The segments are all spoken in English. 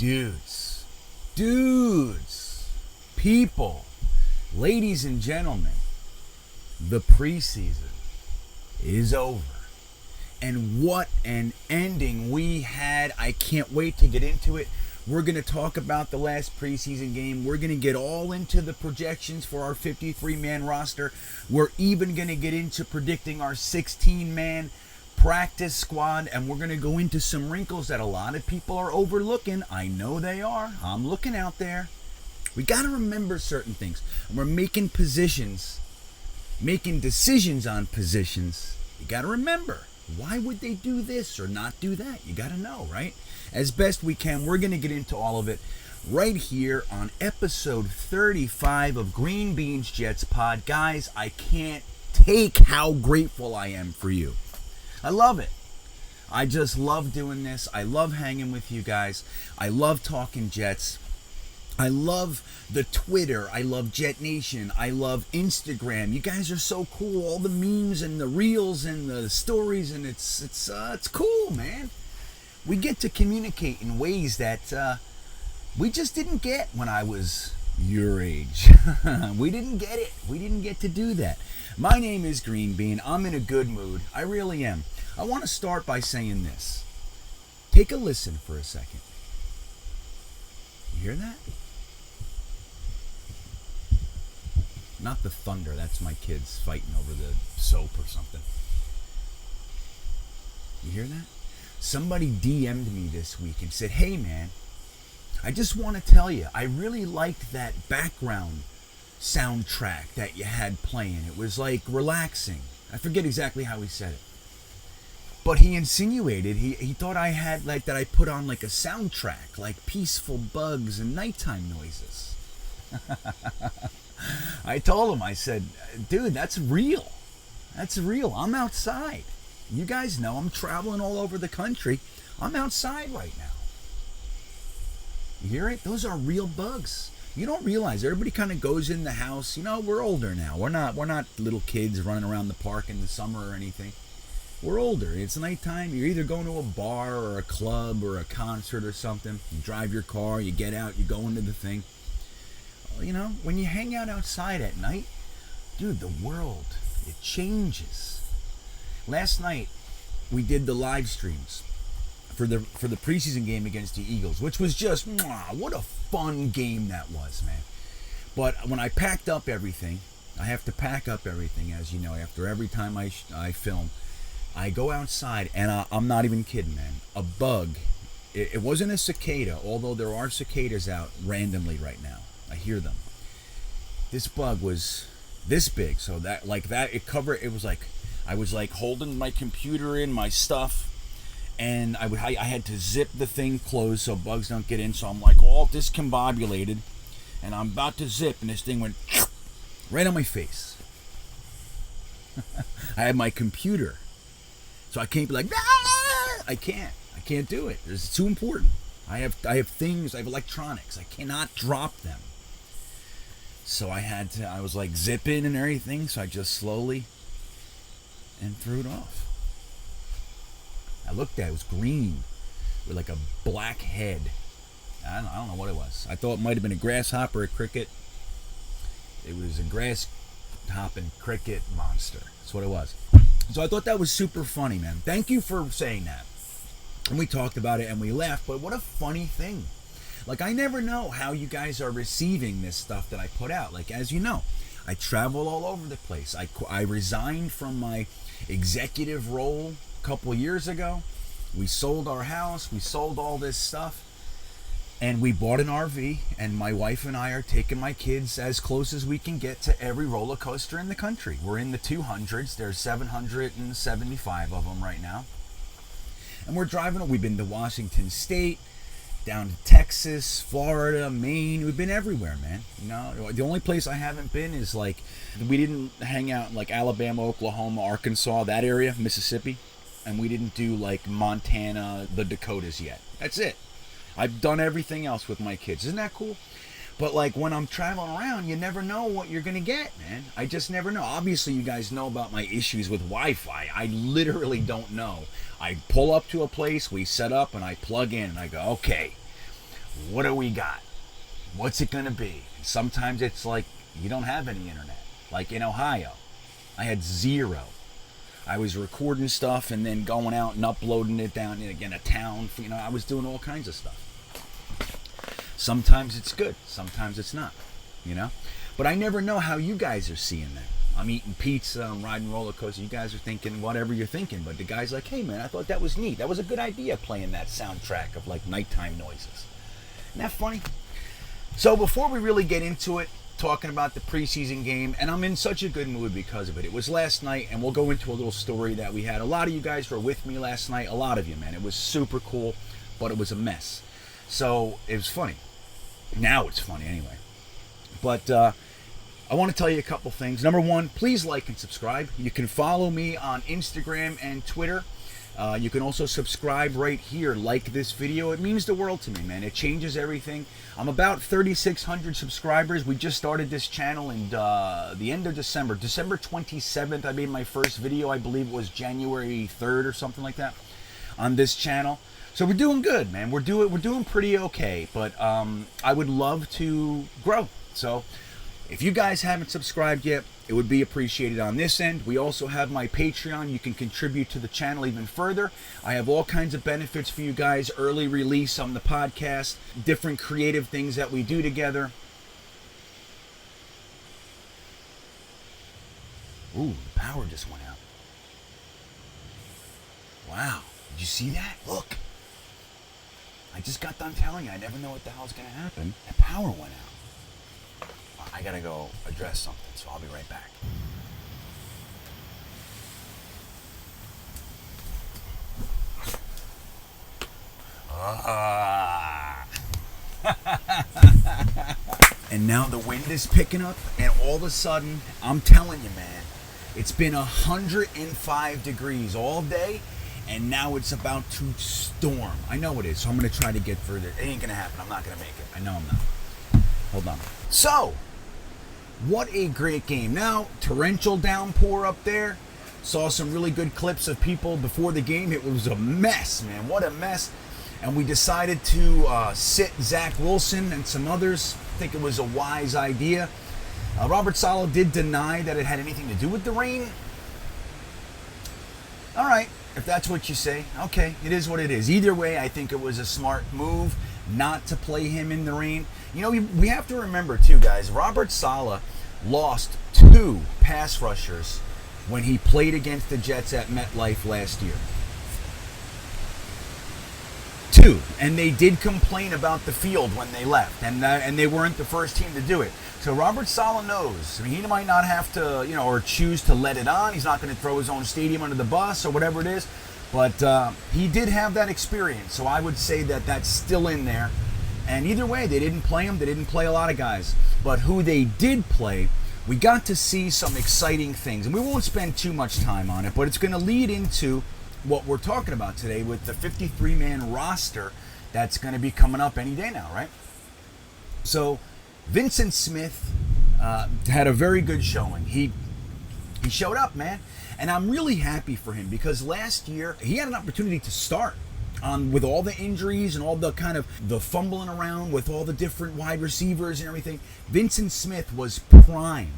dudes, people, ladies and gentlemen, the preseason is over. And what an ending we had. I can't wait to get into it. We're going to talk about the last preseason game. We're going to get all into the projections for our 53-man roster. We're even going to get into predicting our 16-man practice squad, and we're going to go into some wrinkles that a lot of people are overlooking. I know they are. I'm looking out there. We got to remember certain things. And we're making decisions on positions. You got to remember, why would they do this or not do that? You got to know, right? As best we can, we're going to get into all of it right here on episode 35 of Green Beans Jets Pod. Guys, I can't take how grateful I am for you. I love it. I just love doing this. I love hanging with you guys. I love talking Jets. I love the Twitter. I love Jetnation. I love Instagram. You guys are so cool. All the memes and the reels and the stories, and it's cool, man. We get to communicate in ways that we just didn't get when I was your age. We didn't get it. We didn't get to do that. My name is Green Bean. I'm in a good mood. I really am. I want to start by saying this. Take a listen for a second. You hear that? Not the thunder. That's my kids fighting over the soap or something. You hear that? Somebody DM'd me this week and said, hey man, I just want to tell you, I really liked that background soundtrack that you had playing. It was like relaxing. I forget exactly how he said it. But he insinuated, he thought I had like that I put on like a soundtrack, like peaceful bugs and nighttime noises. I told him, I said, dude, that's real. That's real. I'm outside. You guys know I'm traveling all over the country. I'm outside right now. You hear it? Those are real bugs. You don't realize everybody kind of goes in the house. You know, we're older now. We're not little kids running around the park in the summer or anything. We're older. It's nighttime. You're either going to a bar or a club or a concert or something. You drive your car, you get out, you go into the thing. You know, when you hang out outside at night, dude, the world, it changes. Last night, we did the live streams for the preseason game against the Eagles, which was just, what a fun game that was, man. But when I packed up everything, I have to pack up everything, as you know, after every time I film. I go outside, and I'm not even kidding, man. A bug, it wasn't a cicada, although there are cicadas out randomly right now. I hear them. This bug was this big, so that it was like I was like holding my computer in, my stuff, and I had to zip the thing closed so bugs don't get in. So I'm like all discombobulated, and I'm about to zip, and this thing went right on my face. I had my computer, so I can't be like, ah! I can't do it. It's too important. I have things. I have electronics. I cannot drop them. So I was like zipping and everything, so I just slowly and threw it off. I looked at it, was green with like a black head. I don't know what it was. I thought it might have been a grasshopper, a cricket. It was a grass-hopping cricket monster. That's what it was. So I thought that was super funny, man. Thank you for saying that. And we talked about it and we laughed, but what a funny thing. Like, I never know how you guys are receiving this stuff that I put out. Like, as you know, I travel all over the place. I resigned from my executive role a couple years ago. We sold our house. We sold all this stuff. And we bought an RV. And my wife and I are taking my kids as close as we can get to every roller coaster in the country. We're in the 200s. There's 775 of them right now. And we're driving. We've been to Washington State, down to Texas, Florida, Maine. We've been everywhere, man. You know, the only place I haven't been is like, we didn't hang out in like Alabama, Oklahoma, Arkansas, that area, Mississippi. And we didn't do like Montana, the Dakotas yet. That's it. I've done everything else with my kids. Isn't that cool? But like when I'm traveling around, you never know what you're going to get, man. I just never know. Obviously, you guys know about my issues with Wi-Fi. I literally don't know. I pull up to a place, we set up, and I plug in, and I go, okay, What do we got? What's it going to be? Sometimes it's like you don't have any internet. Like in Ohio, I had zero. I was recording stuff and then going out and uploading it down in, again, a town. You know, I was doing all kinds of stuff. Sometimes it's good. Sometimes it's not, you know. But I never know how you guys are seeing that. I'm eating pizza, I'm riding roller coaster. You guys are thinking whatever you're thinking. But the guy's like, hey, man, I thought that was neat. That was a good idea, playing that soundtrack of, like, nighttime noises. Isn't that funny? So before we really get into it, talking about the preseason game, and I'm in such a good mood because of it. It was last night, and we'll go into a little story that we had. A lot of you guys were with me last night. A lot of you, man. It was super cool, but it was a mess. So it was funny. Now it's funny anyway. But I want to tell you a couple things. Number one, please like and subscribe. You can follow me on Instagram and Twitter. You can also subscribe right here. Like this video. It means the world to me, man. It changes everything. I'm about 3,600 subscribers. We just started this channel in the end of December. December 27th, I made my first video. I believe it was January 3rd or something like that on this channel. So we're doing good, man. We're doing pretty okay. But I would love to grow. So if you guys haven't subscribed yet, it would be appreciated on this end. We also have my Patreon. You can contribute to the channel even further. I have all kinds of benefits for you guys. Early release on the podcast. Different creative things that we do together. Ooh, the power just went out. Wow. Did you see that? Look. I just got done telling you. I never know what the hell's going to happen. The power went out. I gotta go address something, so I'll be right back. And now the wind is picking up, and all of a sudden, I'm telling you, man, it's been 105 degrees all day, and now it's about to storm. I know it is, so I'm gonna try to get further. It ain't gonna happen. I'm not gonna make it. I know I'm not. Hold on. So, what a great game. Now, torrential downpour up there. Saw some really good clips of people before the game. It was a mess, man. What a mess. And we decided to sit Zach Wilson and some others. I think it was a wise idea. Robert Saleh did deny that it had anything to do with the rain. All right, if that's what you say. Okay, it is what it is. Either way, I think it was a smart move not to play him in the rain. You know, we have to remember too, guys, Robert Saleh lost 2 pass rushers when he played against the Jets at MetLife last year. 2, and they did complain about the field when they left, and they weren't the first team to do it. So Robert Saleh knows. I mean, he might not have to, you know, or choose to let it on. He's not going to throw his own stadium under the bus or whatever it is. But he did have that experience, so I would say that that's still in there. And either way, they didn't play him. They didn't play a lot of guys. But who they did play, we got to see some exciting things. And we won't spend too much time on it, but it's going to lead into what we're talking about today with the 53-man roster that's going to be coming up any day now, right? So Vincent Smith had a very good showing. He showed up, man. And I'm really happy for him because last year he had an opportunity to start with all the injuries and all the kind of the fumbling around with all the different wide receivers and everything. Vincent Smith was primed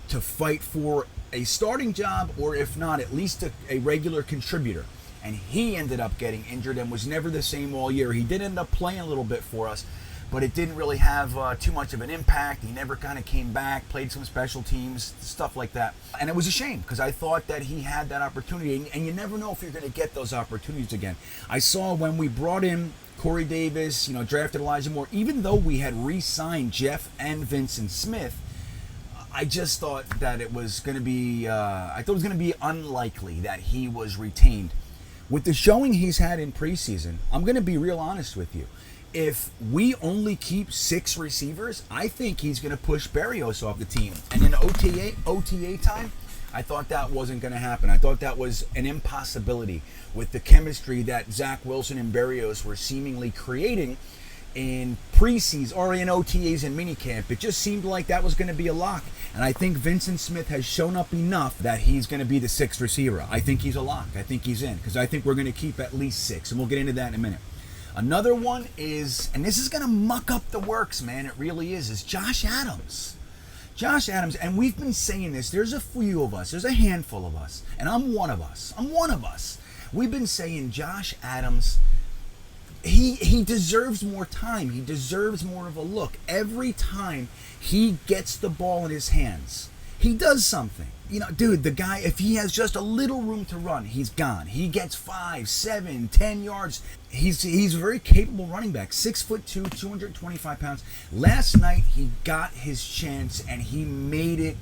to fight for a starting job, or if not, at least a regular contributor. And he ended up getting injured and was never the same all year. He did end up playing a little bit for us, but it didn't really have too much of an impact. He never kind of came back, played some special teams, stuff like that. And it was a shame because I thought that he had that opportunity, and you never know if you're going to get those opportunities again. I saw when we brought in Corey Davis, you know, drafted Elijah Moore, even though we had re-signed Jeff and Vincent Smith, I just thought that it was going to be, I thought it was going to be unlikely that he was retained. With the showing he's had in preseason, I'm going to be real honest with you. If we only keep 6 receivers, I think he's going to push Berrios off the team. And in OTA time, I thought that wasn't going to happen. I thought that was an impossibility with the chemistry that Zach Wilson and Berrios were seemingly creating in preseason or in OTAs and minicamp. It just seemed like that was going to be a lock. And I think Vincent Smith has shown up enough that he's going to be the 6th receiver. I think he's a lock. I think he's in because I think we're going to keep at least 6. And we'll get into that in a minute. Another one is, and this is going to muck up the works, man. It really is Josh Adams. Josh Adams, and we've been saying this. There's a few of us. There's a handful of us. And I'm one of us. We've been saying Josh Adams, he deserves more time. He deserves more of a look. Every time he gets the ball in his hands, he does something. You know, dude, the guy, if he has just a little room to run, he's gone. He gets 5, 7, 10 yards. He's a very capable running back. 6'2", 225 pounds. Last night, he got his chance, and he made it.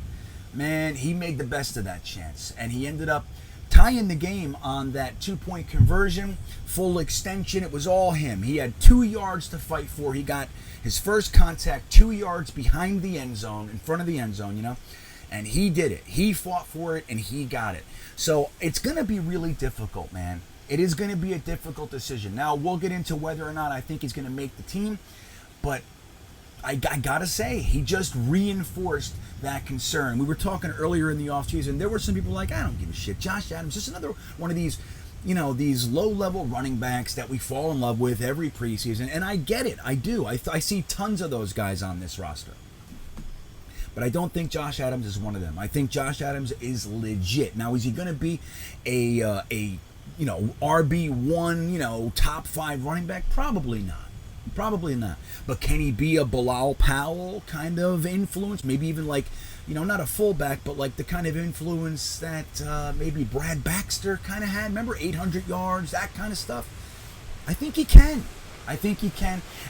Man, he made the best of that chance. And he ended up tying the game on that 2-point conversion, full extension. It was all him. He had 2 yards to fight for. He got his first contact 2 yards behind the end zone, in front of the end zone, you know. And he did it. He fought for it, and he got it. So it's going to be really difficult, man. It is going to be a difficult decision. Now, we'll get into whether or not I think he's going to make the team. But I got to say, he just reinforced that concern. We were talking earlier in the offseason. There were some people like, I don't give a shit. Josh Adams, just another one of these, you know, these low-level running backs that we fall in love with every preseason. And I get it. I do. I see tons of those guys on this roster. But I don't think Josh Adams is one of them. I think Josh Adams is legit. Now, is he going to be a RB1, top 5 running back? Probably not. But can he be a Bilal Powell kind of influence? Maybe even like, not a fullback, but like the kind of influence that maybe Brad Baxter kind of had. Remember, 800 yards, that kind of stuff? I think he can.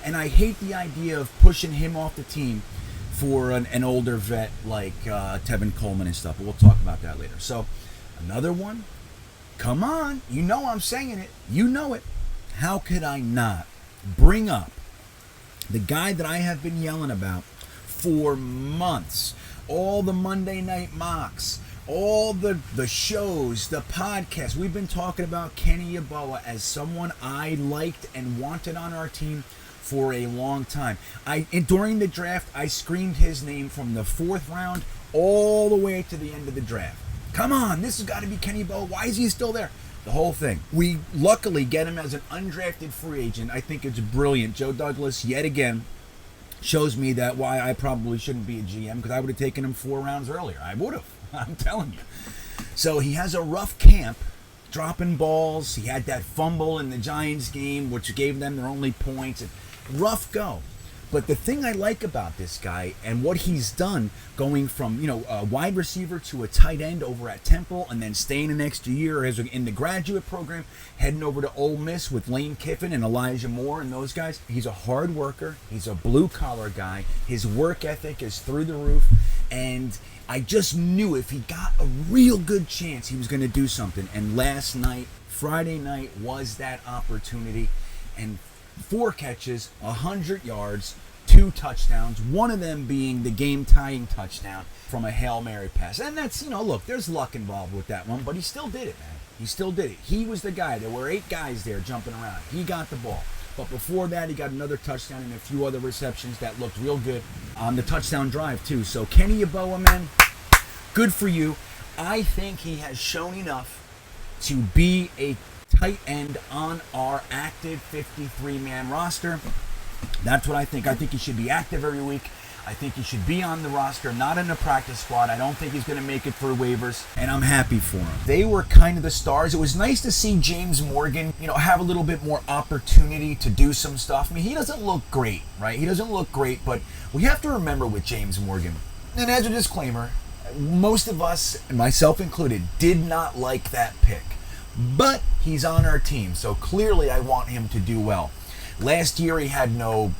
And I hate the idea of pushing him off the team for an older vet like Tevin Coleman and stuff. But we'll talk about that later. So, another one. Come on. You know I'm saying it. You know it. How could I not bring up the guy that I have been yelling about for months? All the Monday night mocks, all the shows, the podcasts. We've been talking about Kenny Yeboah as someone I liked and wanted on our team for a long time. During the draft, I screamed his name from the 4th round all the way to the end of the draft. Come on, this has got to be Kenny Yeboah. Why is he still there? The whole thing. We luckily get him as an undrafted free agent. I think it's brilliant. Joe Douglas, yet again, shows me that why I probably shouldn't be a GM, because I would have taken him 4 rounds earlier. I would have. I'm telling you. So he has a rough camp, dropping balls. He had that fumble in the Giants game, which gave them their only points. Rough go. But the thing I like about this guy and what he's done, going from a wide receiver to a tight end over at Temple, and then staying an extra year as in the graduate program, heading over to Ole Miss with Lane Kiffin and Elijah Moore and those guys. He's a hard worker. He's a blue-collar guy. His work ethic is through the roof. And I just knew if he got a real good chance, he was going to do something. And last night, Friday night, was that opportunity. And 4 catches, 100 yards, 2 touchdowns, one of them being the game-tying touchdown from a Hail Mary pass. And that's, look, there's luck involved with that one, but he still did it, man. He still did it. He was the guy. There were 8 guys there jumping around. He got the ball. But before that, he got another touchdown and a few other receptions that looked real good on the touchdown drive, too. So, Kenny Yeboah, man, good for you. I think he has shown enough to be a tight end on our active 53-man roster. That's what I think. I think he should be active every week. I think he should be on the roster, not in the practice squad. I don't think he's going to make it through waivers, and I'm happy for him. They were kind of the stars. It was nice to see James Morgan, have a little bit more opportunity to do some stuff. I mean, he doesn't look great, right? He doesn't look great, but we have to remember with James Morgan, and as a disclaimer, most of us, and myself included, did not like that pick. But he's on our team, so clearly I want him to do well. Last year he had no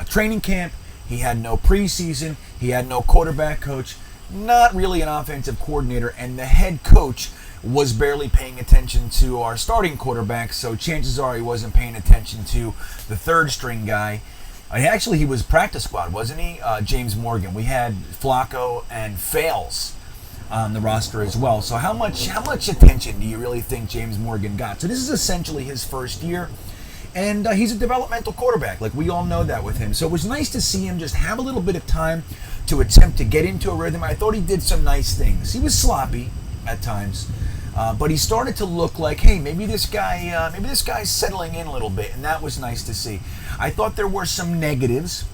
training camp, he had no preseason, he had no quarterback coach, not really an offensive coordinator, and the head coach was barely paying attention to our starting quarterback, so chances are he wasn't paying attention to the 3rd-string guy. Actually, he was practice squad, wasn't he? James Morgan. We had Flacco and Fales on the roster as well. So how much attention do you really think James Morgan got? So this is essentially his first year, and he's a developmental quarterback. Like, we all know that with him. So it was nice to see him just have a little bit of time to attempt to get into a rhythm. I thought he did some nice things. He was sloppy at times, But he started to look like, hey, maybe this guy's settling in a little bit, and that was nice to see. I thought there were some negatives.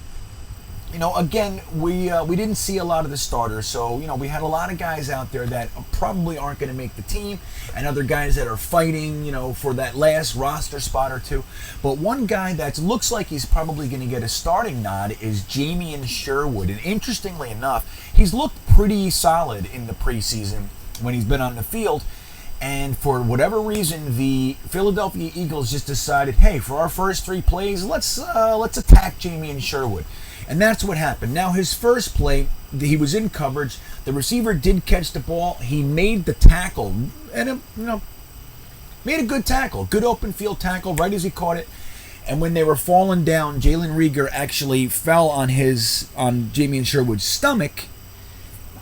Again, we didn't see a lot of the starters, so we had a lot of guys out there that probably aren't going to make the team, and other guys that are fighting, for that last roster spot or two. But one guy that looks like he's probably going to get a starting nod is Jamion Sherwood, and interestingly enough, he's looked pretty solid in the preseason when he's been on the field. And for whatever reason, the Philadelphia Eagles just decided, hey, for our first 3 plays, let's attack Jamion Sherwood. And that's what happened. Now, his first play, he was in coverage. The receiver did catch the ball. He made the tackle, and made a good tackle, good open field tackle right as he caught it. And when they were falling down, Jalen Reagor actually fell on Jamion Sherwood's stomach,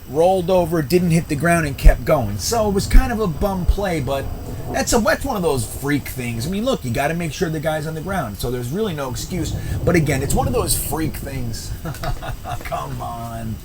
rolled over, didn't hit the ground, and kept going. So it was kind of a bum play, but that's one of those freak things. I mean, look, you got to make sure the guy's on the ground, so there's really no excuse. But again, it's one of those freak things. Come on.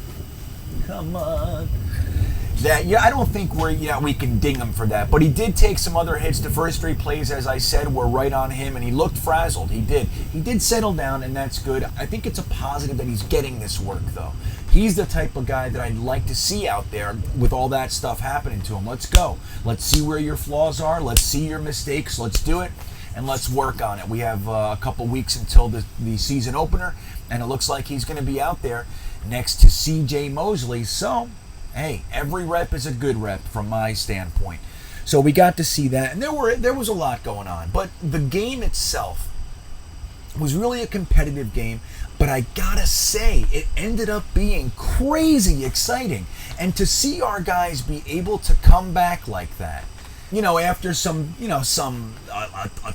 I don't think we can ding him for that. But he did take some other hits. The first 3 plays, as I said, were right on him, and he looked frazzled. He did settle down, and that's good. I think it's a positive that he's getting this work, though. He's the type of guy that I'd like to see out there with all that stuff happening to him. Let's go. Let's see where your flaws are. Let's see your mistakes. Let's do it, and let's work on it. We have a couple weeks until the season opener, and it looks like he's going to be out there next to C.J. Mosley. So, hey, every rep is a good rep from my standpoint. So we got to see that, and there was a lot going on. But the game itself was really a competitive game. But I gotta say, it ended up being crazy exciting. And to see our guys be able to come back like that, after a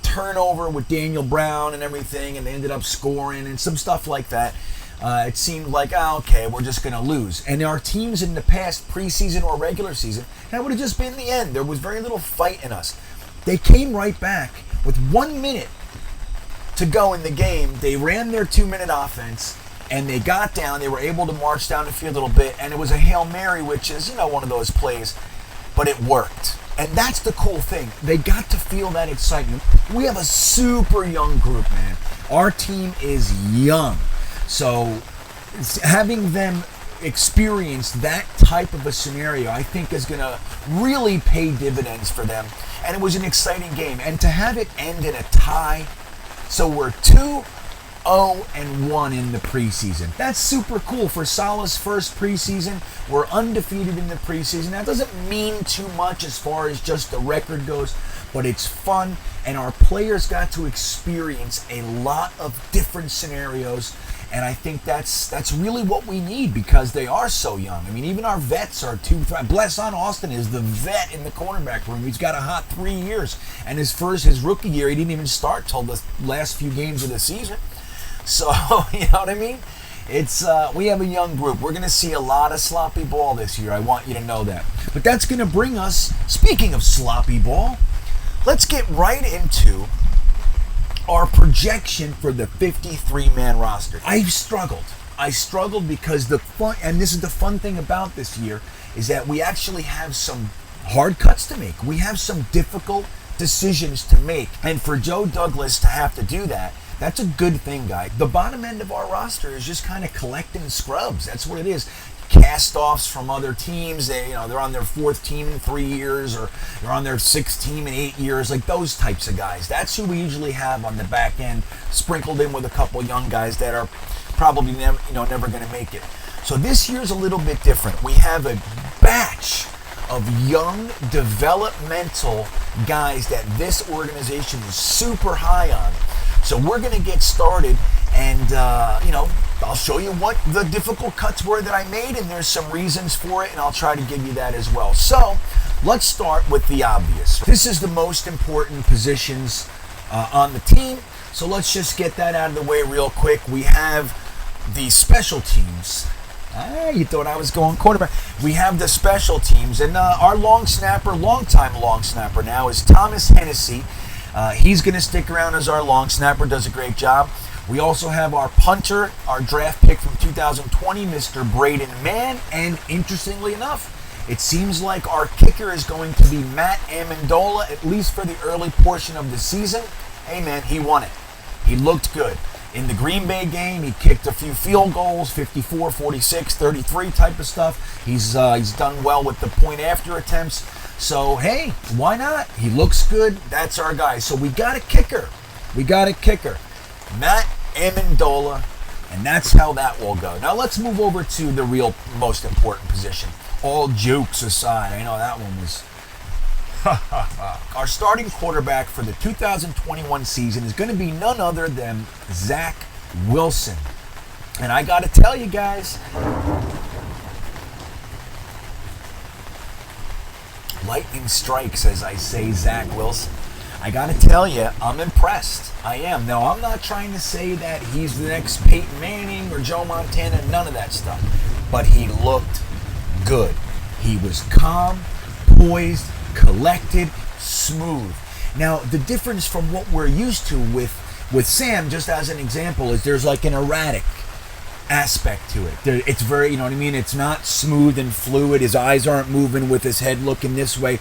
turnover with Daniel Brown and everything, and they ended up scoring and some stuff like that, it seemed like, okay, we're just going to lose. And our teams in the past, preseason or regular season, that would have just been the end. There was very little fight in us. They came right back with 1 minute to go in the game. They ran their 2-minute offense, and they got down. They were able to march down the field a little bit, and it was a Hail Mary, which is, one of those plays, but it worked. And that's the cool thing. They got to feel that excitement. We have a super young group, man. Our team is young. So having them experience that type of a scenario, I think is going to really pay dividends for them. And it was an exciting game. And to have it end in a tie, so we're 2-0-1 in the preseason. That's super cool for Salah's first preseason. We're undefeated in the preseason. That doesn't mean too much as far as just the record goes, but it's fun, and our players got to experience a lot of different scenarios. And I think that's really what we need, because they are so young. I mean, even our vets are Blesson Austin is the vet in the cornerback room. He's got a hot 3 years. And his rookie year, he didn't even start till the last few games of the season. So, you know what I mean? We have a young group. We're going to see a lot of sloppy ball this year. I want you to know that. But that's going to bring us, speaking of sloppy ball, let's get right into our projection for the 53-man roster. I struggled because and this is the fun thing about this year, is that we actually have some hard cuts to make. We have some difficult decisions to make. And for Joe Douglas to have to do that, that's a good thing, guys. The bottom end of our roster is just kind of collecting scrubs. That's what it is. Cast-offs from other teams. They're on their 4th team in 3 years, or they're on their 6th team in 8 years, like those types of guys. That's who we usually have on the back end, sprinkled in with a couple young guys that are probably never going to make it. So this year's a little bit different. We have a batch of young, developmental guys that this organization is super high on. So we're going to get started, and I'll show you what the difficult cuts were that I made, and there's some reasons for it, and I'll try to give you that as well. So let's start with the obvious. This is the most important positions on the team, so let's just get that out of the way real quick. We have the special teams. You thought I was going quarterback. We have the special teams, and our longtime long snapper now is Thomas Hennessy. He's going to stick around as our long snapper, does a great job. We also have our punter, our draft pick from 2020, Mr. Braden Mann. And interestingly enough, It seems like our kicker is going to be Matt Amendola, at least for the early portion of the season. Hey man, he won it. He looked good. In the Green Bay game, he kicked a few field goals, 54, 46, 33 type of stuff. He's done well with the point after attempts. So, hey, why not? He looks good. That's our guy. So we got a kicker. Matt Amendola, and that's how that will go. Now let's move over to the real most important position. All jokes aside, I know that one was... Our starting quarterback for the 2021 season is going to be none other than Zach Wilson. And I got to tell you guys, lightning strikes as I say Zach Wilson. I got to tell you, I'm impressed. I am. Now, I'm not trying to say that he's the next Peyton Manning or Joe Montana, none of that stuff. But he looked good. He was calm, poised, collected, smooth. Now, the difference from what we're used to with Sam, just as an example, is there's like an erratic aspect to it. It's very, you know what I mean? It's not smooth and fluid. His eyes aren't moving with his head looking this way.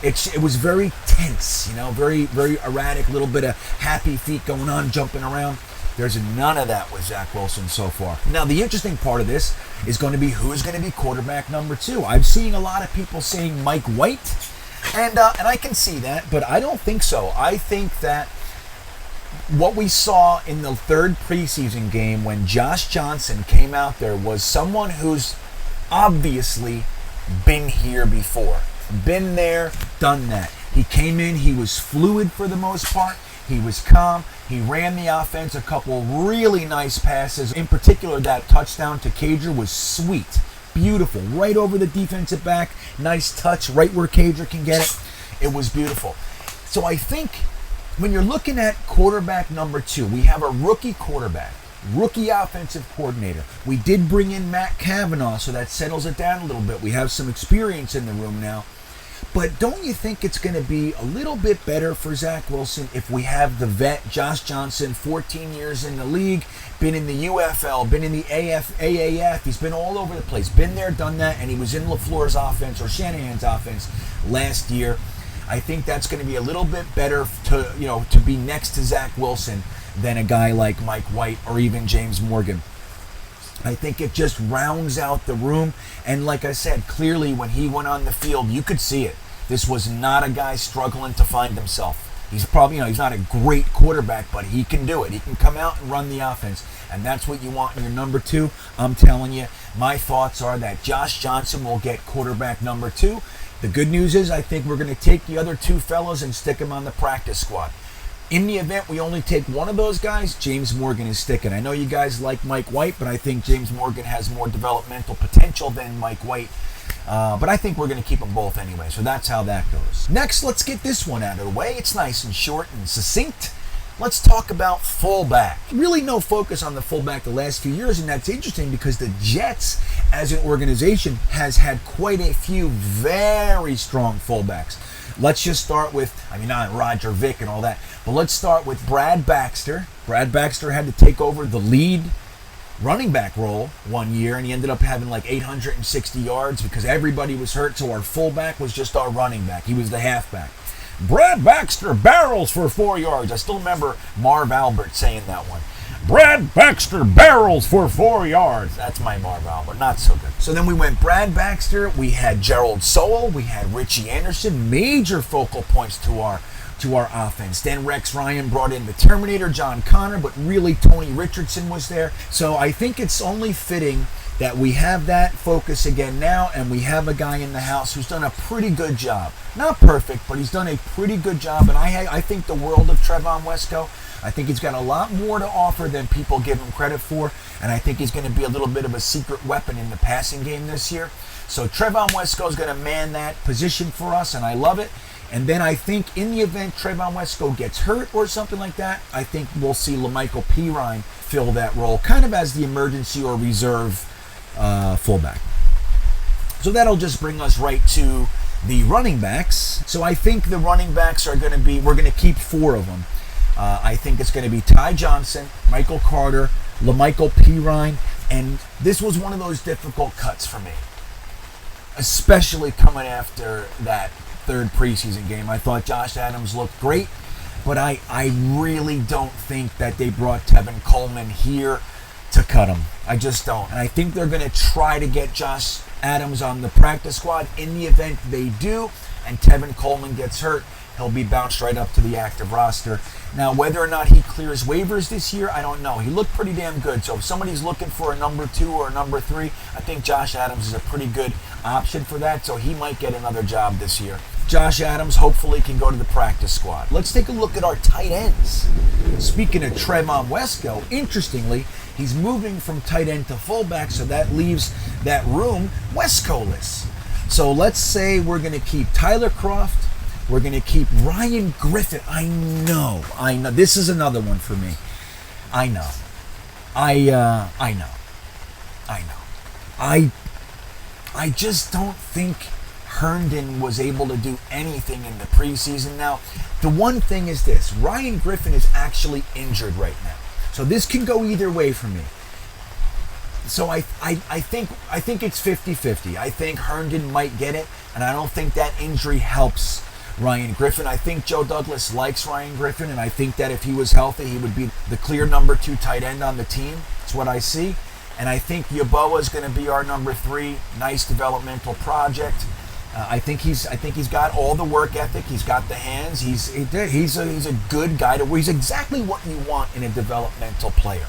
It was very tense, you know, very, very erratic, little bit of happy feet going on, jumping around. There's none of that with Zach Wilson so far. Now, the interesting part of this is going to be who's going to be quarterback number 2. I'm seeing a lot of people saying Mike White. And I can see that, but I don't think so. I think that what we saw in the third preseason game when Josh Johnson came out there was someone who's obviously been here before. Been there, done that. He came in, he was fluid for the most part. He was calm. He ran the offense, a couple really nice passes. In particular, that touchdown to Cager was sweet. Beautiful, right over the defensive back, nice touch, right where Cager can get it. It was beautiful. So I think when you're looking at quarterback number 2, we have a rookie quarterback, rookie offensive coordinator. We did bring in Matt Cavanaugh, so that settles it down a little bit. We have some experience in the room now. But don't you think it's going to be a little bit better for Zach Wilson if we have the vet, Josh Johnson, 14 years in the league, been in the UFL, been in the AAF, he's been all over the place, been there, done that, and he was in LaFleur's offense or Shanahan's offense last year. I think that's going to be a little bit better to be next to Zach Wilson than a guy like Mike White or even James Morgan. I think it just rounds out the room. And like I said, clearly when he went on the field, you could see it. This was not a guy struggling to find himself. He's probably, he's not a great quarterback, but he can do it. He can come out and run the offense. And that's what you want in your number 2. I'm telling you, my thoughts are that Josh Johnson will get quarterback number 2. The good news is I think we're going to take the other 2 fellows and stick them on the practice squad. In the event we only take one of those guys, James Morgan is sticking. I know you guys like Mike White, but I think James Morgan has more developmental potential than Mike White. But I think we're going to keep them both anyway, so that's how that goes. Next, let's get this one out of the way. It's nice and short and succinct. Let's talk about fullback. Really no focus on the fullback the last few years, and that's interesting because the Jets, as an organization, has had quite a few very strong fullbacks. Let's just start with, not Roger Vick and all that, but let's start with Brad Baxter. Brad Baxter had to take over the lead running back role one year, and he ended up having like 860 yards because everybody was hurt, so our fullback was just our running back. He was the halfback. Brad Baxter barrels for 4 yards. I still remember Marv Albert saying that one. Brad Baxter barrels for 4 yards. That's my Marv Albert. Not so good. So then we went Brad Baxter. We had Gerald Sowell. We had Richie Anderson. Major focal points to our offense. Then Rex Ryan brought in the Terminator, John Connor, but really Tony Richardson was there. So I think it's only fitting that we have that focus again now, and we have a guy in the house who's done a pretty good job. Not perfect, but he's done a pretty good job, and I think the world of Trevon Wesco. I think he's got a lot more to offer than people give him credit for, and I think he's going to be a little bit of a secret weapon in the passing game this year. So Trevon Wesco is going to man that position for us, and I love it. And then I think in the event Trevon Wesco gets hurt or something like that, I think we'll see LaMichael Pirine fill that role, kind of as the emergency or reserve fullback. So that'll just bring us right to the running backs. So I think the running backs are going to be, we're going to keep 4 of them. I think it's going to be Ty Johnson, Michael Carter, LaMichael Pirine, and this was one of those difficult cuts for me. especially coming after that third preseason game. I thought Josh Adams looked great, but I really don't think that they brought Tevin Coleman here to cut him. I just don't. And I think they're going to try to get Josh Adams on the practice squad. In the event they do and Tevin Coleman gets hurt, he'll be bounced right up to the active roster. Now, whether or not he clears waivers this year, I don't know. He looked pretty damn good. So if somebody's looking for a number 2 or a number 3, I think Josh Adams is a pretty good option for that. So he might get another job this year. Josh Adams hopefully can go to the practice squad. Let's take a look at our tight ends. Speaking of Trevon Wesco, interestingly, he's moving from tight end to fullback, so that leaves that room Wesco-less. So let's say we're going to keep Tyler Kroft. We're going to keep Ryan Griffin. I know. This is another one for me. I know. I just don't think Herndon was able to do anything in the preseason. Now, the one thing is this. Ryan Griffin is actually injured right now. So this can go either way for me. So I think it's 50-50. I think Herndon might get it, and I don't think that injury helps Ryan Griffin. I think Joe Douglas likes Ryan Griffin, and I think that if he was healthy, he would be the clear number 2 tight end on the team. That's what I see. And I think Yeboah is going to be our number 3. Nice developmental project. I think he's got all the work ethic. He's got the hands. He's a good guy to where he's exactly what you want in a developmental player.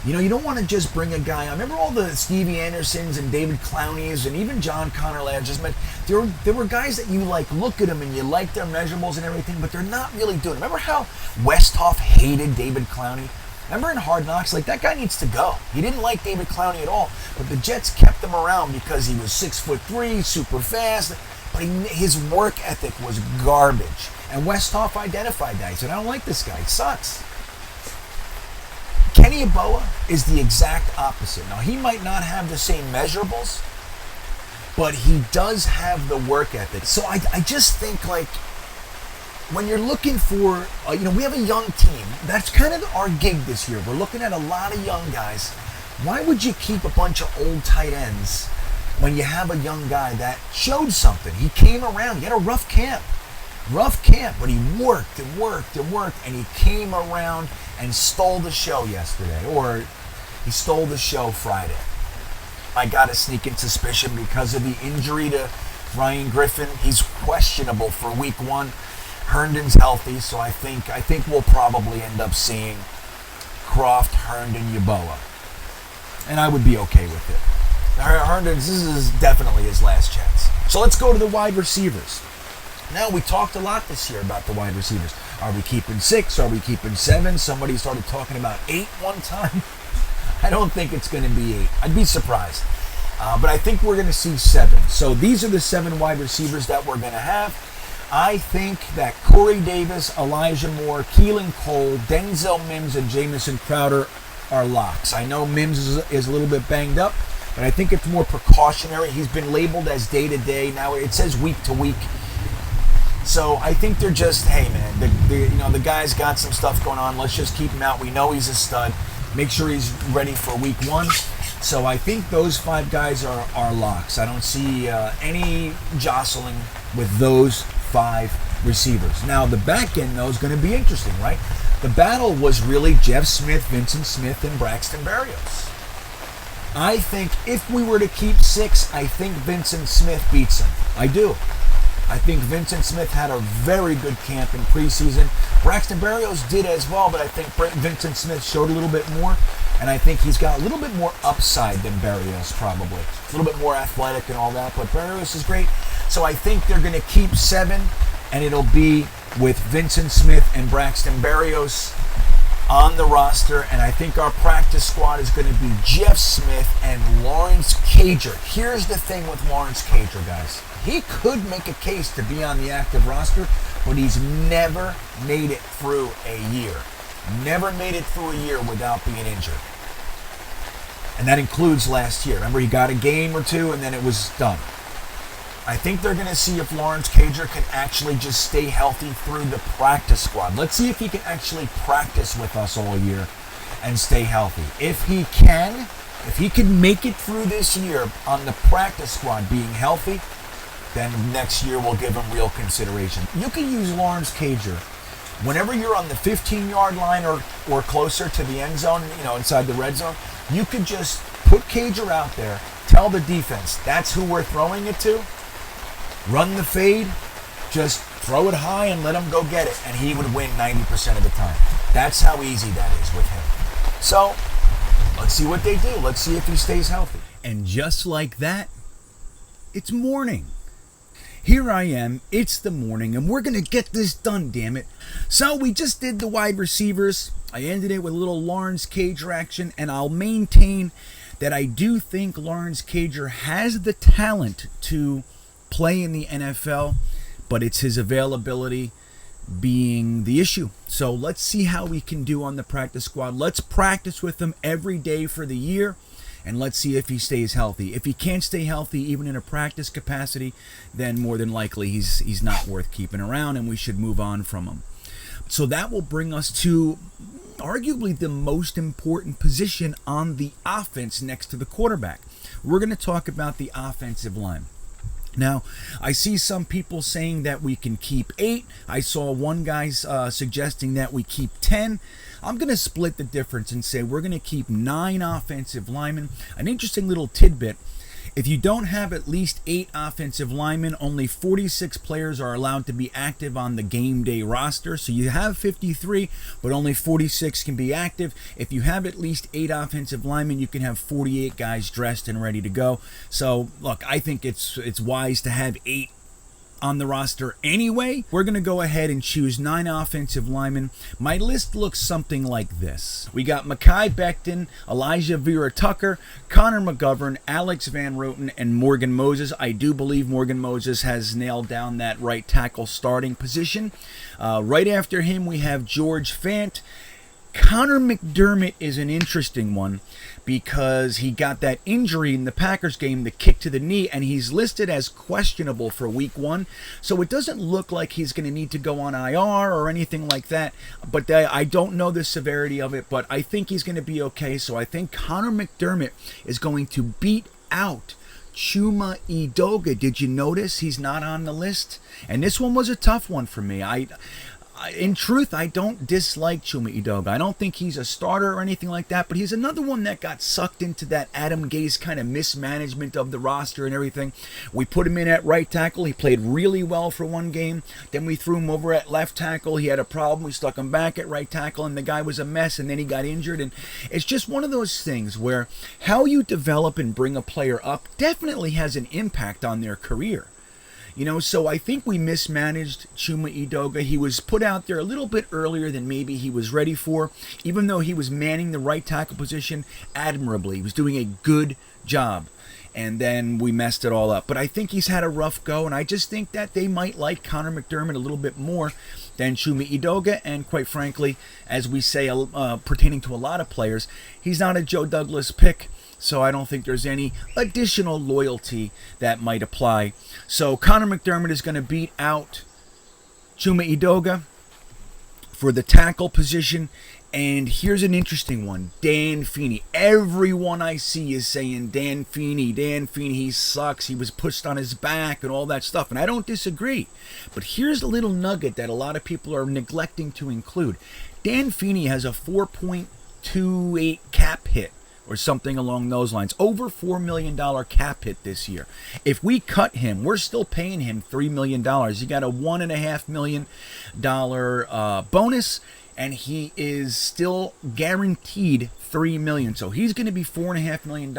You know, you don't want to just bring a guy. I remember all the Stevie Andersons and David Clowneys and even John Connor I just met. There were guys that you like look at them and you like their measurables and everything, but they're not really doing it. Remember how Westhoff hated David Clowney? Remember in Hard Knocks? Like, that guy needs to go. He didn't like David Clowney at all, but the Jets kept him around because he was 6'3", super fast, but his work ethic was garbage. And Westhoff identified that. He said, I don't like this guy. He sucks. Kenny Yeboah is the exact opposite. Now, he might not have the same measurables, but he does have the work ethic. So I just think, like, when you're looking for, we have a young team. That's kind of our gig this year. We're looking at a lot of young guys. Why would you keep a bunch of old tight ends when you have a young guy that showed something? He came around. He had a rough camp, but he worked and worked and worked, and he came around and stole the show yesterday, or he stole the show Friday. I got a sneaking suspicion because of the injury to Ryan Griffin. He's questionable for week 1. Herndon's healthy, so I think we'll probably end up seeing Kroft, Herndon, Yeboah. And I would be okay with it. Herndon's, this is definitely his last chance. So let's go to the wide receivers. Now, we talked a lot this year about the wide receivers. Are we keeping 6? Are we keeping 7? Somebody started talking about 8 one time. I don't think it's going to be 8. I'd be surprised. But I think we're going to see 7. So these are the 7 wide receivers that we're going to have. I think that Corey Davis, Elijah Moore, Keelan Cole, Denzel Mims, and Jamison Crowder are locks. I know Mims is a little bit banged up, but I think it's more precautionary. He's been labeled as day-to-day. Now it says week-to-week. So I think they're just, hey, man, the guy's got some stuff going on. Let's just keep him out. We know he's a stud. Make sure he's ready for week 1. So I think those 5 guys are locks. I don't see any jostling with those 5 receivers. Now, the back end, though, is going to be interesting, right? The battle was really Jeff Smith, Vincent Smith, and Braxton Berrios. I think if we were to keep 6, I think Vincent Smith beats him. I do. I think Vincent Smith had a very good camp in preseason. Braxton Berrios did as well, but I think Vincent Smith showed a little bit more, and I think he's got a little bit more upside than Berrios, probably. A little bit more athletic and all that, but Berrios is great. So I think they're going to keep 7, and it'll be with Vincent Smith and Braxton Berrios on the roster, and I think our practice squad is going to be Jeff Smith and Lawrence Cager. Here's the thing with Lawrence Cager, guys. He could make a case to be on the active roster, but he's never made it through a year. Never made it through a year without being injured. And that includes last year. Remember, he got a game or 2, and then it was done. I think they're going to see if Lawrence Cager can actually just stay healthy through the practice squad. Let's see if he can actually practice with us all year and stay healthy. If he can, If he can make it through this year on the practice squad being healthy, then next year we'll give him real consideration. You can use Lawrence Cager whenever you're on the 15-yard line or closer to the end zone, inside the red zone. You could just put Cager out there, tell the defense that's who we're throwing it to, run the fade, just throw it high and let him go get it, and he would win 90% of the time. That's how easy that is with him. So let's see what they do. Let's see if he stays healthy. And just like that, it's morning. Here I am, it's the morning, and we're going to get this done, damn it. So we just did the wide receivers. I ended it with a little Lawrence Cager action, and I'll maintain that I do think Lawrence Cager has the talent to play in the NFL, but it's his availability being the issue. So let's see how we can do on the practice squad. Let's practice with him every day for the year, and let's see if he stays healthy. If he can't stay healthy, even in a practice capacity, then more than likely he's not worth keeping around, and we should move on from him. So that will bring us to arguably the most important position on the offense next to the quarterback. We're going to talk about the offensive line. Now, I see some people saying that we can keep 8. I saw one guy suggesting that we keep 10. I'm going to split the difference and say we're going to keep 9 offensive linemen. An interesting little tidbit. If you don't have at least 8 offensive linemen, only 46 players are allowed to be active on the game day roster. So you have 53, but only 46 can be active. If you have at least 8 offensive linemen, you can have 48 guys dressed and ready to go. So, look, I think it's wise to have 8 on the roster anyway. We're going to go ahead and choose 9 offensive linemen. My list looks something like this. We got Mekhi Becton, Elijah Vera-Tucker, Connor McGovern, Alex Van Roten, and Morgan Moses. I do believe Morgan Moses has nailed down that right tackle starting position. Right after him, we have George Fant. Connor McDermott is an interesting one because he got that injury in the Packers game, the kick to the knee, and he's listed as questionable for week 1. So it doesn't look like he's going to need to go on IR or anything like that. But I don't know the severity of it, but I think he's going to be okay. So I think Connor McDermott is going to beat out Chuma Edoga. Did you notice he's not on the list? And this one was a tough one for me. In truth, I don't dislike Chuma Edoga. I don't think he's a starter or anything like that, but he's another one that got sucked into that Adam Gase kind of mismanagement of the roster and everything. We put him in at right tackle. He played really well for one game. Then we threw him over at left tackle. He had a problem. We stuck him back at right tackle, and the guy was a mess, and then he got injured. And it's just one of those things where how you develop and bring a player up definitely has an impact on their career. So I think we mismanaged Chuma Edoga. He was put out there a little bit earlier than maybe he was ready for, even though he was manning the right tackle position admirably. He was doing a good job. And then we messed it all up. But I think he's had a rough go, and I just think that they might like Connor McDermott a little bit more than Chuma Edoga. And quite frankly, as we say, pertaining to a lot of players, he's not a Joe Douglas pick. So I don't think there's any additional loyalty that might apply. So Connor McDermott is going to beat out Chuma Edoga for the tackle position. And here's an interesting one. Dan Feeney. Everyone I see is saying Dan Feeney, he sucks. He was pushed on his back and all that stuff. And I don't disagree. But here's a little nugget that a lot of people are neglecting to include. Dan Feeney has a 4.28 cap hit, or something along those lines. Over $4 million cap hit this year. If we cut him, we're still paying him $3 million. He got a $1.5 million bonus, and he is still guaranteed $3 million. So he's going to be $4.5 million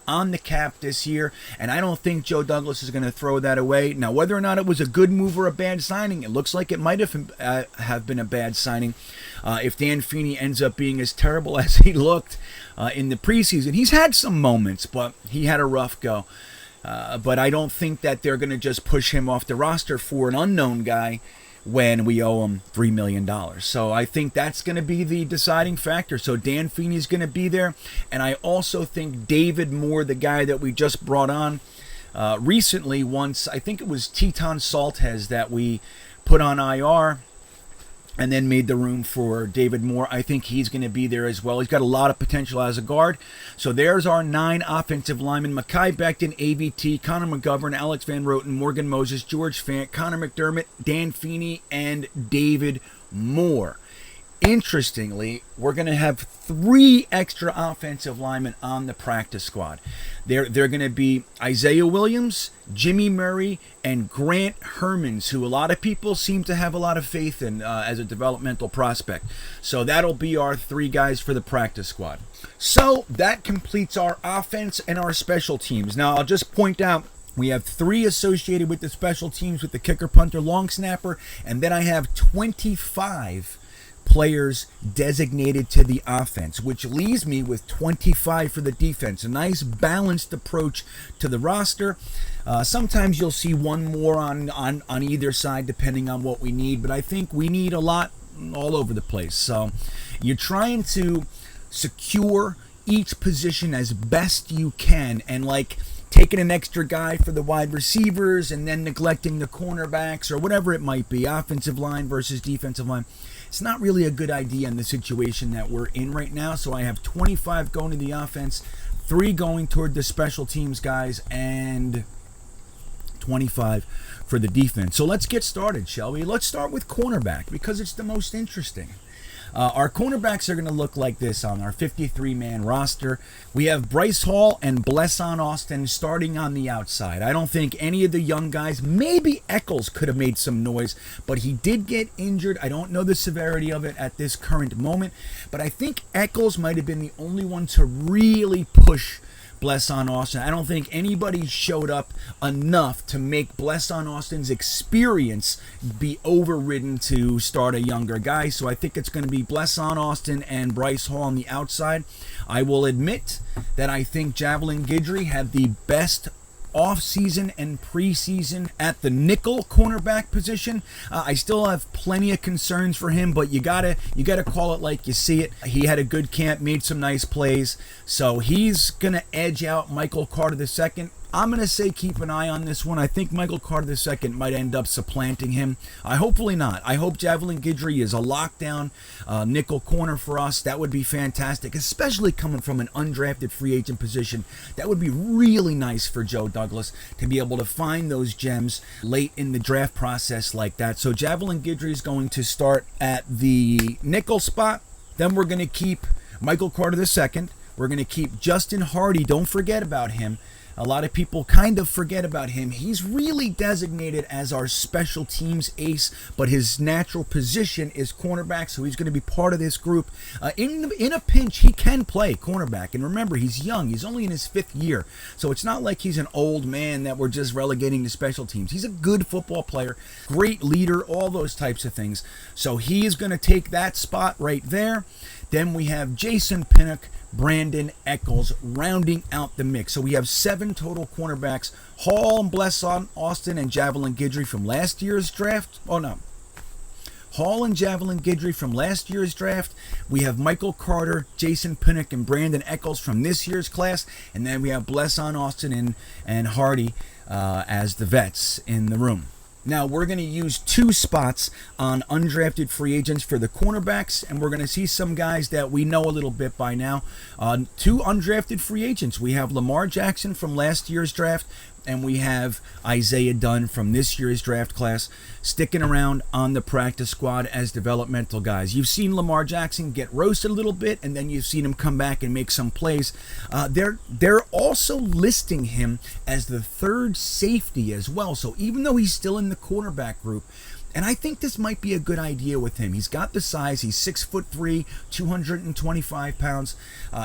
on the cap this year, and I don't think Joe Douglas is going to throw that away. Now, whether or not it was a good move or a bad signing, it looks like it might have been a bad signing. If Dan Feeney ends up being as terrible as he looked in the preseason, he's had some moments, but he had a rough go. But I don't think that they're going to just push him off the roster for an unknown guy when we owe him $3 million. So I think that's going to be the deciding factor. So Dan Feeney's going to be there. And I also think David Moore, the guy that we just brought on recently, once, I think it was Teton Saltez that we put on IR. and then made the room for David Moore. I think he's going to be there as well. He's got a lot of potential as a guard. So there's our 9 offensive linemen: Mekhi Becton, AVT, Connor McGovern, Alex Van Roten, Morgan Moses, George Fant, Connor McDermott, Dan Feeney, and David Moore. Interestingly, we're going to have 3 extra offensive linemen on the practice squad. They're going to be Isaiah Williams, Jimmy Murray, and Grant Hermans, who a lot of people seem to have a lot of faith in as a developmental prospect. So that'll be our 3 guys for the practice squad. So that completes our offense and our special teams. Now, I'll just point out, we have 3 associated with the special teams with the kicker, punter, long snapper, and then I have 25 players designated to the offense, which leaves me with 25 for the defense. A nice balanced approach to the roster. Sometimes you'll see one more on either side depending on what we need, but I think we need a lot all over the place. So you're trying to secure each position as best you can, and like taking an extra guy for the wide receivers and then neglecting the cornerbacks or whatever it might be, offensive line versus defensive line. It's not really a good idea in the situation that we're in right now. So I have 25 going to the offense, 3 going toward the special teams guys, and 25 for the defense. So let's get started, shall we? Let's start with cornerback because it's the most interesting. Our cornerbacks are going to look like this on our 53-man roster. We have Bryce Hall and Blesson Austin starting on the outside. I don't think any of the young guys, maybe Eccles could have made some noise, but he did get injured. I don't know the severity of it at this current moment, but I think Eccles might have been the only one to really push Blesson Austin. I don't think anybody showed up enough to make Blesson Austin's experience be overridden to start a younger guy. So I think it's going to be Blesson Austin and Bryce Hall on the outside. I will admit that I think Javelin Guidry had the best off-season and preseason at the nickel cornerback position. I still have plenty of concerns for him, but you gotta call it like you see it. He had a good camp, made some nice plays, so he's gonna edge out Michael Carter II. I'm going to say keep an eye on this one. I think Michael Carter II might end up supplanting him. Hopefully not. I hope Javelin Guidry is a lockdown nickel corner for us. That would be fantastic, especially coming from an undrafted free agent position. That would be really nice for Joe Douglas to be able to find those gems late in the draft process like that. So Javelin Guidry is going to start at the nickel spot. Then we're going to keep Michael Carter II. We're going to keep Justin Hardy. Don't forget about him. A lot of people kind of forget about him. He's really designated as our special teams ace, but his natural position is cornerback, so he's going to be part of this group. In a pinch, he can play cornerback. And remember, he's young. He's only in his 5th year. So it's not like he's an old man that we're just relegating to special teams. He's a good football player, great leader, all those types of things. So he is going to take that spot right there. Then we have Jason Pinnock, Brandon Eccles rounding out the mix. So we have 7 total cornerbacks: Hall and Blesson Austin and Javelin Guidry from last year's draft. Hall and Javelin Guidry from last year's draft. We have Michael Carter, Jason Pinnock, and Brandon Eccles from this year's class. And then we have Blesson Austin and Hardy as the vets in the room. Now, we're going to use 2 spots on undrafted free agents for the cornerbacks, and we're going to see some guys that we know a little bit by now. 2 undrafted free agents. We have Lamar Jackson from last year's draft, and we have Isaiah Dunn from this year's draft class sticking around on the practice squad as developmental guys. You've seen Lamar Jackson get roasted a little bit, and then you've seen him come back and make some plays. They're also listing him as the 3rd safety as well. So even though he's still in the cornerback group, and I think this might be a good idea with him. He's got the size. He's 6'3", 225 pounds.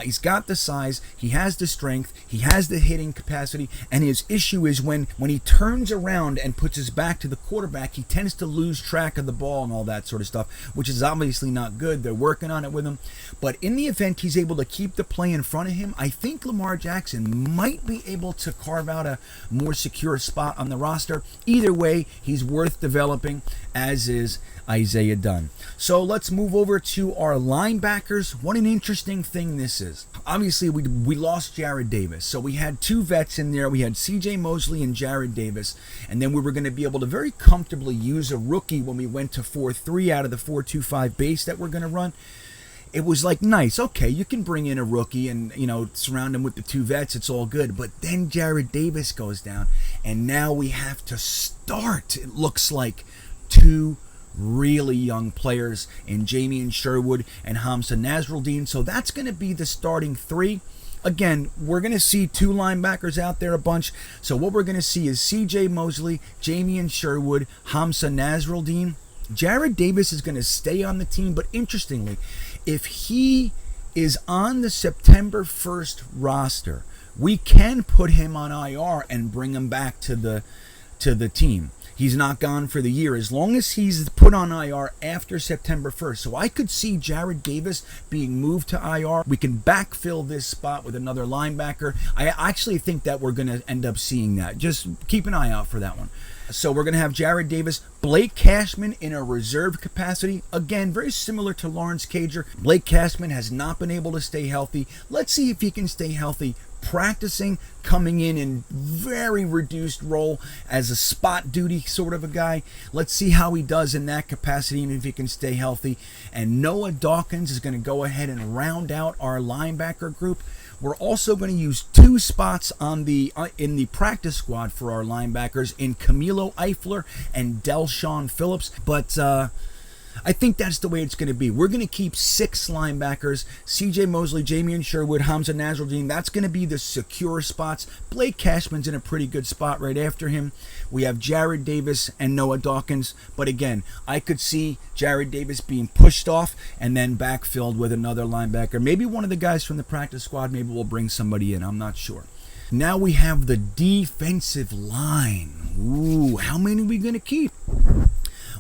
He's got the size. He has the strength. He has the hitting capacity. And his issue is when he turns around and puts his back to the quarterback, he tends to lose track of the ball and all that sort of stuff, which is obviously not good. They're working on it with him. But in the event he's able to keep the play in front of him, I think Lamar Jackson might be able to carve out a more secure spot on the roster. Either way, he's worth developing. as is Isaiah Dunn. So let's move over to our linebackers. What an interesting thing this is. Obviously, we lost Jarrad Davis. So we had two vets in there. We had CJ Mosley and Jarrad Davis. And then we were going to be able to very comfortably use a rookie when we went to 4-3 out of the 4-2-5 base that we're going to run. It was like, nice, okay, you can bring in a rookie and, surround him with the two vets, it's all good. But then Jarrad Davis goes down, and now we have to start, it looks like, two really young players in Jamion Sherwood and Hamza Nasruddin. So that's going to be the starting three. Again, we're going to see two linebackers out there a bunch. So what we're going to see is CJ Mosley, Jamion Sherwood, Hamza Nasruddin. Jarrad Davis is going to stay on the team, but interestingly, if he is on the September 1st roster, we can put him on IR and bring him back to the team. He's not gone for the year as long as he's put on IR after September 1st. So I could see Jarrad Davis being moved to IR. We can backfill this spot with another linebacker. I actually think that we're going to end up seeing that. Just keep an eye out for that one. So we're going to have Jarrad Davis, Blake Cashman in a reserve capacity. Again, very similar to Lawrence Cager. Blake Cashman has not been able to stay healthy. Let's see if he can stay healthy. Practicing, coming in very reduced role as a spot duty sort of a guy. Let's see how he does in that capacity and if he can stay healthy. And Noah Dawkins is going to go ahead and round out our linebacker group. We're also going to use two spots on in the practice squad for our linebackers in Camilo Eifler and Delshawn Phillips. But I think that's the way it's going to be. We're going to keep 6 linebackers. CJ Mosley, Jamion Sherwood, Hamza Nasruddin. That's going to be the secure spots. Blake Cashman's in a pretty good spot right after him. We have Jarrad Davis and Noah Dawkins. But again, I could see Jarrad Davis being pushed off and then backfilled with another linebacker. Maybe one of the guys from the practice squad. Maybe we'll bring somebody in. I'm not sure. Now we have the defensive line. Ooh, how many are we going to keep?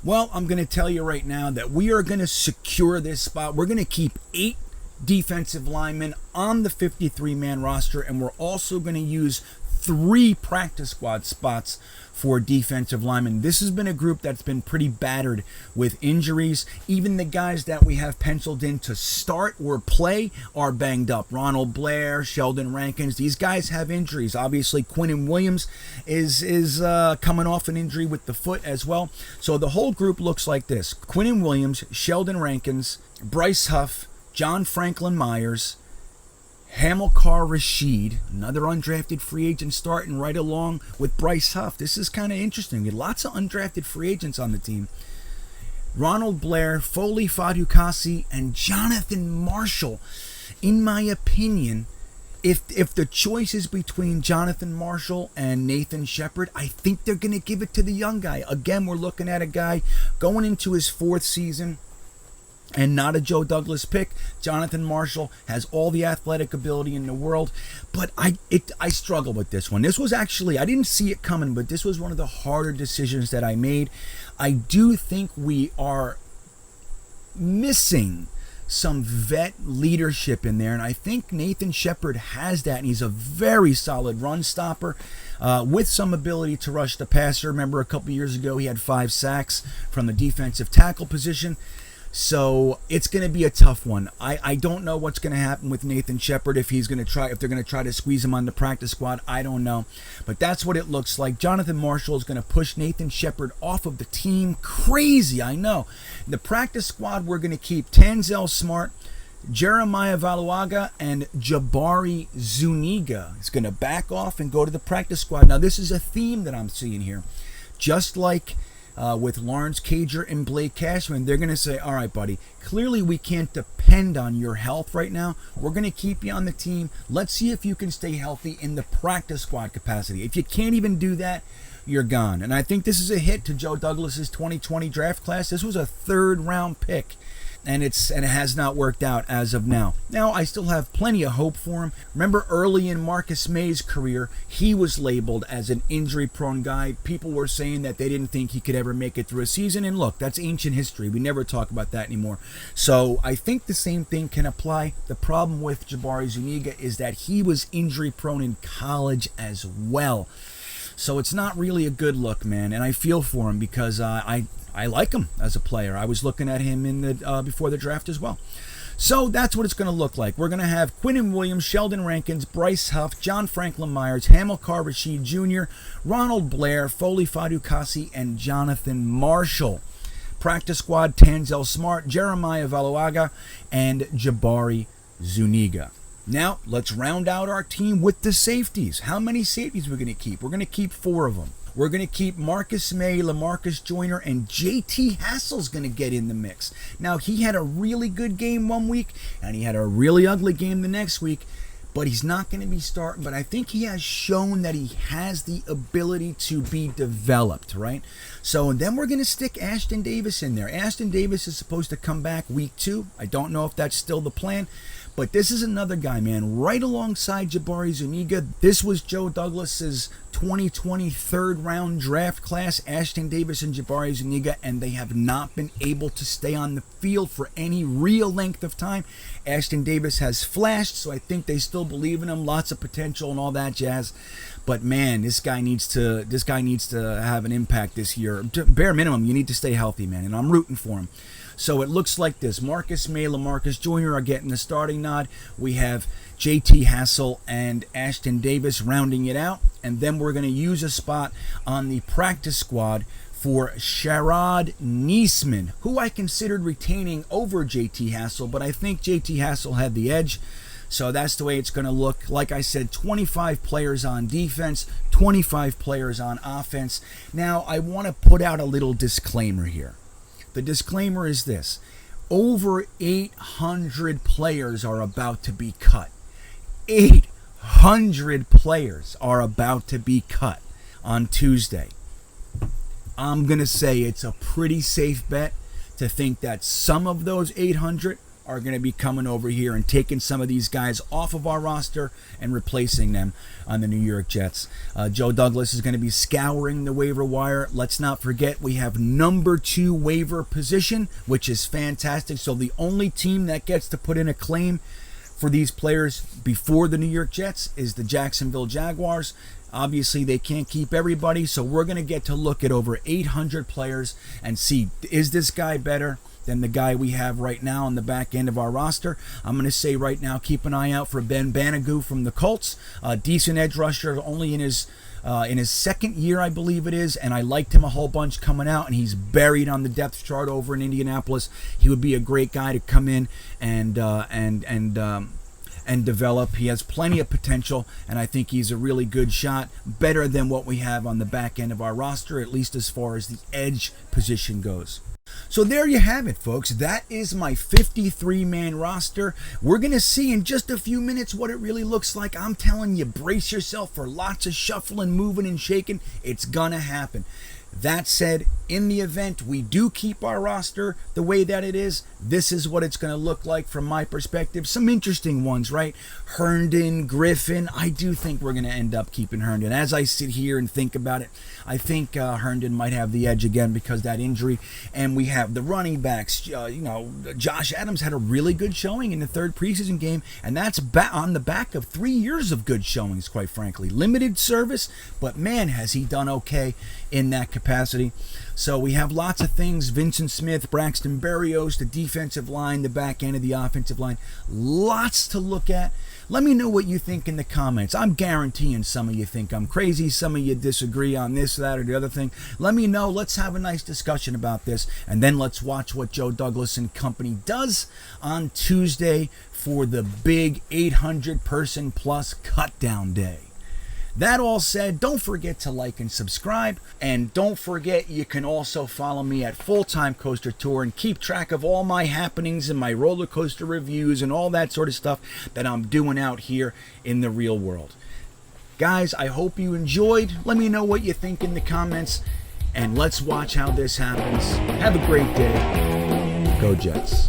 Well, I'm going to tell you right now that we are going to secure this spot. We're going to keep 8 defensive linemen on the 53-man roster, and we're also going to use 3 practice squad spots for defensive linemen. This has been a group that's been pretty battered with injuries. Even the guys that we have penciled in to start or play are banged up. Ronald Blair, Sheldon Rankins, these guys have injuries. Obviously, Quinnen Williams is coming off an injury with the foot as well. So the whole group looks like this. Quinnen Williams, Sheldon Rankins, Bryce Huff, John Franklin Myers, Hamilcar Rashed, another undrafted free agent starting right along with Bryce Huff. This is kind of interesting. We had lots of undrafted free agents on the team. Ronald Blair, Foley Fadukasi, and Jonathan Marshall. In my opinion, if the choice is between Jonathan Marshall and Nathan Shepard, I think they're going to give it to the young guy. Again, we're looking at a guy going into his 4th season. And not a Joe Douglas pick. Jonathan Marshall has all the athletic ability in the world, but I struggle with this one. This was actually, I didn't see it coming, but this was one of the harder decisions that I made. I do think we are missing some vet leadership in there, and I think Nathan Shepard has that, and he's a very solid run stopper with some ability to rush the passer. Remember a couple years ago he had 5 sacks from the defensive tackle position. So it's going to be a tough one. I don't know what's going to happen with Nathan Shepard if they're going to try to squeeze him on the practice squad. I don't know. But that's what it looks like. Jonathan Marshall is going to push Nathan Shepard off of the team. Crazy, I know. The practice squad, we're going to keep Tanzel Smart, Jeremiah Valuaga, and Jabari Zuniga. He's going to back off and go to the practice squad. Now, this is a theme that I'm seeing here. Just like with Lawrence Cager and Blake Cashman, they're going to say, all right, buddy, clearly we can't depend on your health right now. We're going to keep you on the team. Let's see if you can stay healthy in the practice squad capacity. If you can't even do that, you're gone. And I think this is a hit to Joe Douglas's 2020 draft class. This was a 3rd round pick. And it has not worked out as of now. Now, I still have plenty of hope for him. Remember early in Marcus Maye's career, he was labeled as an injury-prone guy. People were saying that they didn't think he could ever make it through a season. And look, that's ancient history. We never talk about that anymore. So I think the same thing can apply. The problem with Jabari Zuniga is that he was injury-prone in college as well. So it's not really a good look, man. And I feel for him because I I like him as a player. I was looking at him in the before the draft as well. So that's what it's going to look like. We're going to have Quinnen Williams, Sheldon Rankins, Bryce Huff, John Franklin Myers, Hamilcar Rashed Jr., Ronald Blair, Foley Fadukasi, and Jonathan Marshall. Practice squad, Tanzel Smart, Jeremiah Valuaga, and Jabari Zuniga. Now, let's round out our team with the safeties. How many safeties we're going to keep? We're going to keep 4 of them. We're going to keep Marcus Maye, LaMarcus Joyner, and JT Hassel's going to get in the mix. Now, he had a really good game one week, and he had a really ugly game the next week, but he's not going to be starting. But I think he has shown that he has the ability to be developed, right? So, and then we're going to stick ASHTYN Davis in there. ASHTYN Davis is supposed to come back week 2. I don't know if that's still the plan. But this is another guy, man, right alongside Jabari Zuniga. This was Joe Douglas's 2020 third-round draft class, ASHTYN Davis and Jabari Zuniga, and they have not been able to stay on the field for any real length of time. ASHTYN Davis has flashed, so I think they still believe in him, lots of potential and all that jazz. But man, this guy needs to have an impact this year. Bare minimum, you need to stay healthy, man, and I'm rooting for him. So it looks like this. Marcus Maye, LaMarcus Joyner are getting the starting nod. We have JT Hassel and ASHTYN Davis rounding it out. And then we're going to use a spot on the practice squad for Sharad Niesman, who I considered retaining over JT Hassel, but I think JT Hassel had the edge. So that's the way it's going to look. Like I said, 25 players on defense, 25 players on offense. Now, I want to put out a little disclaimer here. The disclaimer is this. Over 800 players are about to be cut. 800 players are about to be cut on Tuesday. I'm going to say it's a pretty safe bet to think that some of those 800 are going to be coming over here and taking some of these guys off of our roster and replacing them on the New York Jets. Joe Douglas is going to be scouring the waiver wire. Let's not forget we have number 2 waiver position, which is fantastic. So the only team that gets to put in a claim for these players before the New York Jets is the Jacksonville Jaguars. Obviously, they can't keep everybody, so we're going to get to look at over 800 players and see, is this guy better than the guy we have right now on the back end of our roster? I'm going to say right now, keep an eye out for Ben Banagou from the Colts. Decent edge rusher, only in his second year, I believe it is, and I liked him a whole bunch coming out, and he's buried on the depth chart over in Indianapolis. He would be a great guy to come in and develop. He has plenty of potential, and I think he's a really good shot, better than what we have on the back end of our roster, at least as far as the edge position goes. So there you have it, folks. That is my 53-man roster. We're going to see in just a few minutes what it really looks like. I'm telling you, brace yourself for lots of shuffling, moving, and shaking. It's going to happen. That said, in the event we do keep our roster the way that it is, this is what it's going to look like from my perspective. Some interesting ones, right? Herndon, Griffin. I do think we're going to end up keeping Herndon. As I sit here and think about it, I think Herndon might have the edge again because of that injury. And we have the running backs. Josh Adams had a really good showing in the third preseason game, and that's on the back of 3 years of good showings, quite frankly. Limited service, but man, has he done okay in that capacity. So we have lots of things. Vincent Smith, Braxton Berrios, the defensive line, the back end of the offensive line. Lots to look at. Let me know what you think in the comments. I'm guaranteeing some of you think I'm crazy. Some of you disagree on this, that, or the other thing. Let me know. Let's have a nice discussion about this. And then let's watch what Joe Douglas and company does on Tuesday for the big 800-person plus cut down day. That all said, don't forget to like and subscribe. And don't forget, you can also follow me at Full-Time Coaster Tour and keep track of all my happenings and my roller coaster reviews and all that sort of stuff that I'm doing out here in the real world. Guys, I hope you enjoyed. Let me know what you think in the comments. And let's watch how this happens. Have a great day. Go Jets.